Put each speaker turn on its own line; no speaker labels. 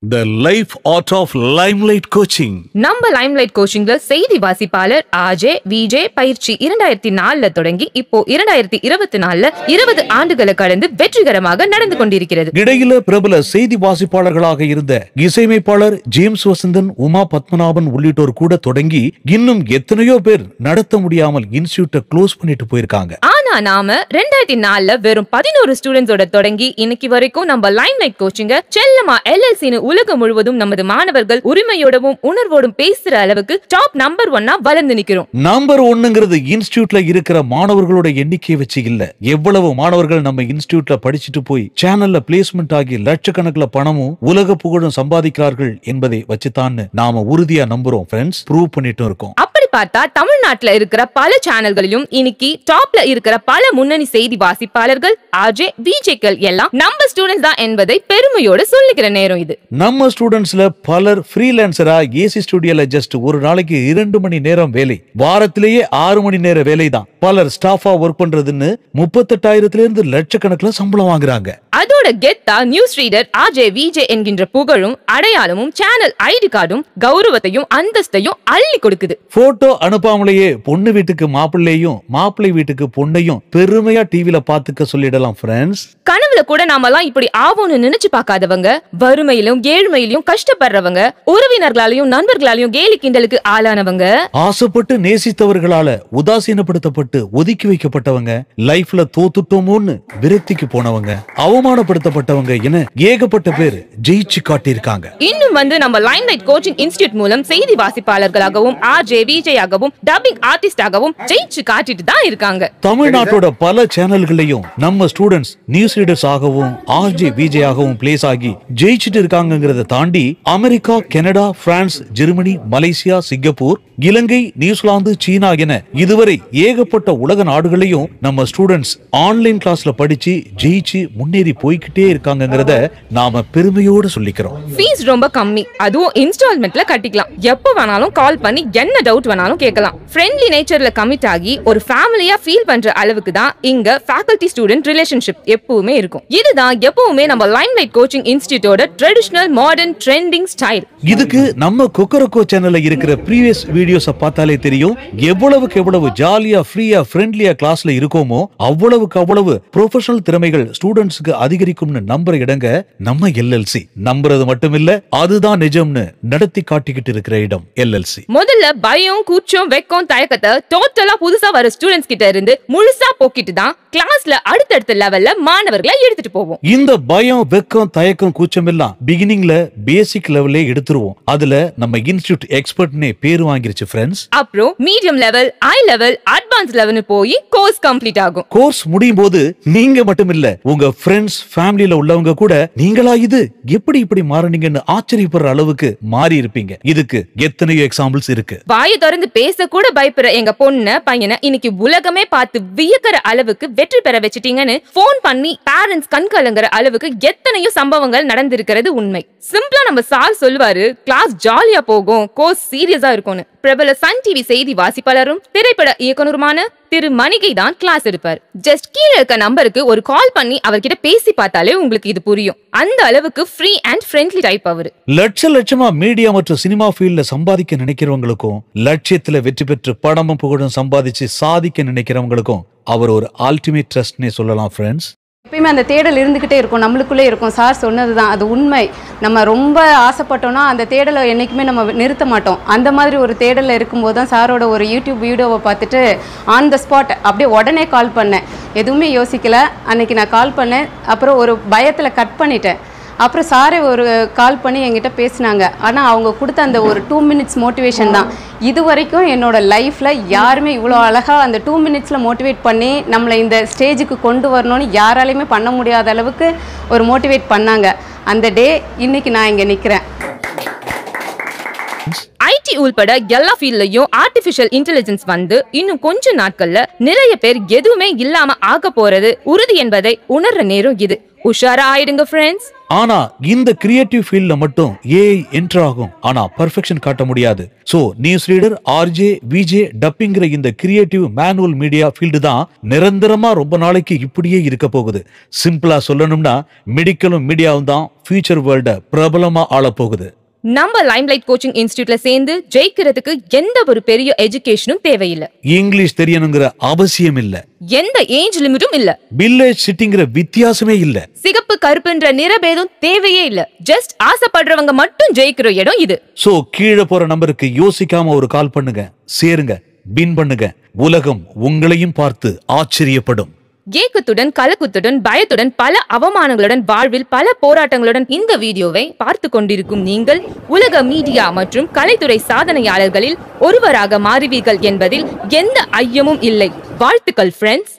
The life art of limelight coaching.
நம்ம limelight coachingல செய்தி வாசிப்பாளர் RJ VJ பயிற்சி 2004ல தொடங்கி இப்போ 2024ல 20 ஆண்டுகளை கடந்து வெற்றிகரமாக நடந்து கொண்டிருக்கிறது.
இடையில பிரபல செய்தி வாசிப்பாளர்களாக இருந்த இசையமைப்பாளர் ஜேம்ஸ் வசந்தன், உமா பத்மநாபன் உள்ளிட்டோர் கூட தொடங்கி இன்னும் எத்தனையோ பேர் நடத்த முடியாமல் இன்ஸ்டிடியூட்டை க்ளோஸ் பண்ணிட்டு போயிருக்காங்க.
ஆனா நாம 2004ல வெறும் 11 ஸ்டூடெண்ட்ஸோட தொடங்கி இன்னைக்கு வரைக்கும் நம்ம லைம்லைட் கோச்சிங்க செல்லமா LLCன்னு உலகம் முழுவதும் நமது மாணவர்கள் உரிமையோடவும் உணர்வோடும் பேசுற அளவுக்கு டாப் நம்பர் 1 வளர்ந்து நிக்கிறோம்.
நம்பர் 1ங்கிறது இன்ஸ்டிடியூட்ல இருக்கிற மாணவர்களோட எண்ணிக்கையை வச்சு இல்ல, எவ்வளவு மாணவர்கள் நம்ம இன்ஸ்டிடியூட்ல படிச்சுட்டு போய் சேனல்ல பிளேஸ்மெண்ட் ஆகி லட்சக்கணக்கில் பணமும் உலக புகழும் சம்பாதிக்கிறார்கள் என்பதை வச்சுதான் நாம உறுதியா நம்புறோம் ஃப்ரெண்ட்ஸ், ப்ரூவ் பண்ணிட்டு இருக்கோம்.
அப்படி பார்த்தா தமிழ்நாட்டுல இருக்கிற பல சேனல்களிலும் இன்னைக்கு டாப்ல இருக்கிற பல முன்னணி செய்தி வாசிப்பாளர்கள் ஆர்ஜே விஜேக்கள் எல்லாம் நம்ம ஸ்டூடெண்ட்ஸ் தான் என்பதை பெருமையோட சொல்லிக்கிற நேரம் இது.
நம்ம ஸ்டூடெண்ட்ஸ்ல பலர் ஃப்ரீலான்சரா ஏசி ஸ்டுடியோல ஜஸ்ட் ஒரு நாளைக்கு 2 மணி நேரம் வேலை, வாரத்திலேயே 6 மணி நேர வேலை தான். பலர் ஸ்டாஃபா ஒர்க் பண்றதுன்னு 38,000 இருந்து லட்சக்கணக்கில் சம்பளம் வாங்குறாங்க.
அதோட கெத்தா நியூஸ் ரீடர் ஆர்ஜே விஜே என்கின்ற புகழும் அடையாளமும் சேனல் ஐடி கார்டும் கௌரவத்தையும் அந்தஸ்தையும் அள்ளி கொடுக்குது.
போட்டோ அனுப்பாமலேயே பொண்ணு வீட்டுக்கு மாப்பிள்ளையும் மாப்பிள்ளை வீட்டுக்கு பொண்ணையும் பெருமையா டிவில பாத்துக்க சொல்லிடலாம் ஃப்ரெண்ட்ஸ்.
கனவுல கூட நாமெல்லாம் இப்படி ஆவோன்னு நினைச்சு பார்க்காதவங்க, வறுமையிலும் ஏழ்மையிலும் கஷ்டப்படுறவங்க, உறவினர்களாலையும் நண்பர்களாலையும் கேலி கிண்டலுக்கு ஆளானவங்க,
ஆசைப்பட்டு நேசித்தவர்களால உதாசீனப்படுத்தப்பட்டு ஒதுக்கி வைக்கப்பட்டவங்க, லைஃப்ல தோத்துட்டோமோன்னு விரக்திக்கு போனவங்க, அவமானப்படுத்தப்பட்டவங்க என ஏகப்பட்ட பேர் ஜெயிச்சு காட்டியிருக்காங்க.
இன்னும் நம்ம லைம்லைட் கோச்சிங் இன்ஸ்டிடியூட் மூலம் செய்தி வாசிப்பாளர்களாகவும் ஆர்ஜே விஜயாகவும் டப்பிங் ஆர்டிஸ்டாகவும் ஜெயிச்சு காட்டிட்டு தான் இருக்காங்க.
தமிழ்நாட்டோட பல சேனல்களையும் நம்ம ஸ்டூடெண்ட்ஸ் நியூஸ் ரீடர்ஸ் ஆகவும் ஆர்ஜே விஜே ஆகவும் பிளேஸ் ஆகி ஜெயிச்சுட்டு இருக்காங்கிறத தாண்டி America, Canada, France, Germany, Malaysia, Singapore, Ilangai, New Zealand, China என இதுவரை ஏகப்பட்ட உலக நாடுகளையும் நம்ம ஸ்டூடெண்ட்ஸ் ஆன்லைன் கிளாஸ்ல படிச்சு ஜெயிச்சு முன்னேறி போய்கிட்டே இருக்காங்கிறத நாம பெருமையோடு சொல்லிக்கிறோம்.
ஃபீஸ் ரொம்ப கம்மி, அதுவும் இன்ஸ்டால்மெண்ட்ல கட்டிக்கலாம். எப்ப வேணாலும் கால் பண்ணி என்ன டவுட் வேணாலும் கேட்கலாம். ஃப்ரெண்ட்லி நேச்சர்ல கமிட் ஆகி ஒரு ஃபேமிலியா ஃபீல் பண்ற அளவுக்கு தான் இங்க ஃபேக்கல்டி ஸ்டூடெண்ட் ரிலேஷன்ஷிப் எப்பவுமே இருக்கும். இதுதான் எப்பவுமே நம்ம லைம்லைட் கோச்சிங் இன்ஸ்டிடியூட்டோட ட்ரெடிஷனல் மாடர்ன் ட்ரெண்டிங் ஸ்டைல்.
இதுக்கு நம்ம கொக்கரக்கோ சேனல்ல இருக்கிற ப்ரீவியஸ் வீடியோஸை பார்த்தாலே தெரியும் எவ்வளவுக்கு எவ்வளவு ஜாலியா ஃப்ரீயா ஃப்ரெண்ட்லியா கிளாஸ்ல இருக்கோமோ அவ்வளவுக்கு அவ்வளவு ப்ரொஃபஷனல் திறமைகள் ஸ்டூடெண்ட்ஸ்க்கு அதிகரிக்கும்னு நம்புற இடங்க நம்ம LLC. நம்புறது மட்டுமில்ல, அதுதான் நிஜம்னு நடத்தி காட்டிக்கிட்டு இருக்கிற இடம் LLC.
முதல்ல பயம், கூச்சம், வெக்கம், தயக்கத்தை டோட்டலா புதுசா வர ஸ்டூடெண்ட்ஸ் கிட்ட இருந்து முழுசா போக்கிட்டு தான் கிளாஸ்ல அடுத்தடுத்த லெவல்ல மாணவர்களை எடுத்துட்டு போவோம்.
இந்த பயம், வெக்கம், தயக்கம், கூச்சம் எல்லாம் பிகினிங்ல பேசிக் லெவல்லே எடுத்துருவோம். அதுல நம்ம இன்ஸ்டிடியூட் எக்ஸ்பர்ட்னே பேர் வாங்கிருச்சு ஃப்ரெண்ட்ஸ்.
அப்புறம் medium level, high level, advance லெவல்னு போய் கோர்ஸ் கம்ப்ளீட் ஆகும்.
கோர்ஸ் முடியும் போது நீங்க மட்டும் இல்ல, உங்க ஃப்ரெண்ட்ஸ், ஃபேமிலில உள்ளவங்க கூட நீங்களா இது எப்படி இப்படி மாறினீங்கன்னு ஆச்சரியப்படுற அளவுக்கு மாறி இருப்பீங்க. இதுக்கு எத்தனையோ எக்ஸாம்பிள்ஸ் இருக்கு.
வாயை திறந்து பேச கூட பயப்படுற எங்க பொண்ணு பையனை இன்னைக்கு உலகமே பார்த்து வியக்கிற அளவுக்கு வெற்றி பெற வச்சிட்டீங்கன்னு போன் பண்ணி பேரண்ட்ஸ் கண் கலங்குற அளவுக்கு எத்தனையோ சம்பவங்கள் நடந்திருக்கிறது உண்மை. சிம்பிளா நம்ம சார் சொல்லுவாரு, கிளாஸ் ஜாலியா போகும், கோர்ஸ் சீரியஸா இருக்கும்னு. பிரபல சன் டிவி செய்தி வாசிப்பாளரும் திரைப்பட இயக்குனருமான திரு மணிகை தான் கிளாஸ் எடுப்பார். ஜஸ்ட் கீழே இருக்க நம்பருக்கு ஒரு கால் பண்ணி அவர்கிட்ட பேசி பார்த்தாலே உங்களுக்கு இது புரியும். அந்த அளவுக்கு ஃப்ரீ அண்ட் ஃப்ரெண்ட்லி டைப் அவரு.
லட்சமா மீடியா மற்றும் சினிமா ஃபீல்ட்ல சம்பாதிக்க நினைக்கிறவங்களுக்கும், லட்சியத்துல வெற்றி பெற்று பணமும் புகழும் சம்பாதிச்சு சாதிக்க நினைக்கிறவங்களுக்கும் அவர் ஒரு அல்டிமேட் ட்ரஸ்ட்னே சொல்லலாம் ஃப்ரெண்ட்ஸ்.
எப்பயுமே அந்த தேடல் இருந்துக்கிட்டே இருக்கும், நம்மளுக்குள்ளே இருக்கும். சார் சொன்னது தான், அது உண்மை. நம்ம ரொம்ப ஆசைப்பட்டோம்னா அந்த தேடலை என்றைக்குமே நம்ம நிறுத்த மாட்டோம். அந்த மாதிரி ஒரு தேடலில் இருக்கும்போது தான் சாரோட ஒரு யூடியூப் வீடியோவை பார்த்துட்டு ஆன் த ஸ்பாட் அப்படியே உடனே கால் பண்ணேன். எதுவுமே யோசிக்கலை. அன்றைக்கி நான் கால் பண்ணேன். அப்புறம் ஒரு பயத்தில் கட் பண்ணிட்டேன். அப்புறம் சாரே ஒரு கால் பண்ணி என்கிட்ட பேசினாங்க. ஆனால் அவங்க கொடுத்த அந்த ஒரு 2 மினிட்ஸ் மோட்டிவேஷன் தான் இது வரைக்கும் என்னோடய லைஃப்பில் யாருமே இவ்வளோ அழகாக அந்த 2 மினிட்ஸில் மோட்டிவேட் பண்ணி நம்மளை இந்த ஸ்டேஜுக்கு கொண்டு வரணும்னு யாராலையுமே பண்ண முடியாத அளவுக்கு ஒரு மோட்டிவேட் பண்ணாங்க. அந்த டே இன்னைக்கு நான் இங்கே நிற்கிறேன்.
ஐடி உள்பட எல்லா ஃபீல்ட்லயும் ஆர்டிபிஷியல் இன்டெலிஜென்ஸ் வந்து இன்னும் கொஞ்ச நாட்கள்ல நிறைய பேர் எதுவுமே இல்லாம ஆக போறது உறுதி என்பதை உணர்ற நேரம் இது. உஷாரா ஆயிடுங்க ஃப்ரெண்ட்ஸ்.
ஆனா இந்த கிரியேட்டிவ் ஃபீல்ட்ல மட்டும் ஏஐ என்டர் ஆகும், ஆனா பெர்ஃபெக்ஷன் காட்ட முடியாது. So news reader, RJ, VJ, டப்பிங்கிற இந்த கிரியேட்டிவ் மேனுவல் மீடியா ஃபீல்டு தான் நிரந்தரமா ரொம்ப நாளைக்கு இப்படியே இருக்க போகுது. சிம்பிளா சொல்லணும்னா மெடிக்கலும் மீடியாவும் தான் ஃபியூச்சர் வேர்ல்ட பிரபலமா ஆள போகுது.
நம்ம லைம்லைட் கோச்சிங் இன்ஸ்டிடியூட்ல சேர்ந்து ஜெயிக்கிறதுக்கு எந்த ஒரு பெரிய எஜுகேஷனும் தேவையில்லை.
இங்கிலீஷ் தெரியணுங்கிற அவசியம் இல்ல.
எந்த ஏஜ் லிமிட்டும் இல்ல.
வில்லேஜ் சிட்டிங்கிற வித்தியாசமே இல்ல.
சிகப்பு கருப்புன்ற நிறபேதம் தேவையே இல்ல. ஜஸ்ட் ஆசைப்படுறவங்க மட்டும் ஜெயிக்கிற இடம் இது.
சோ கீழே போற நம்பருக்கு யோசிக்காம ஒரு கால் பண்ணுங்க, சேருங்க, வின் பண்ணுங்க. உலகம் உங்களையும் பார்த்து ஆச்சரியப்படும்.
ஏக்கத்துடன், கலக்கத்துடன், பயத்துடன், பல அவமானங்களுடன், வாழ்வில் பல போராட்டங்களுடன் இந்த வீடியோவை பார்த்து கொண்டிருக்கும் நீங்கள் உலக மீடியா மற்றும் கலைத்துறை சாதனையாளர்களில் ஒருவராக மாறுவீர்கள் என்பதில் எந்த ஐயமும் இல்லை. வாழ்த்துக்கள் ஃப்ரெண்ட்ஸ்.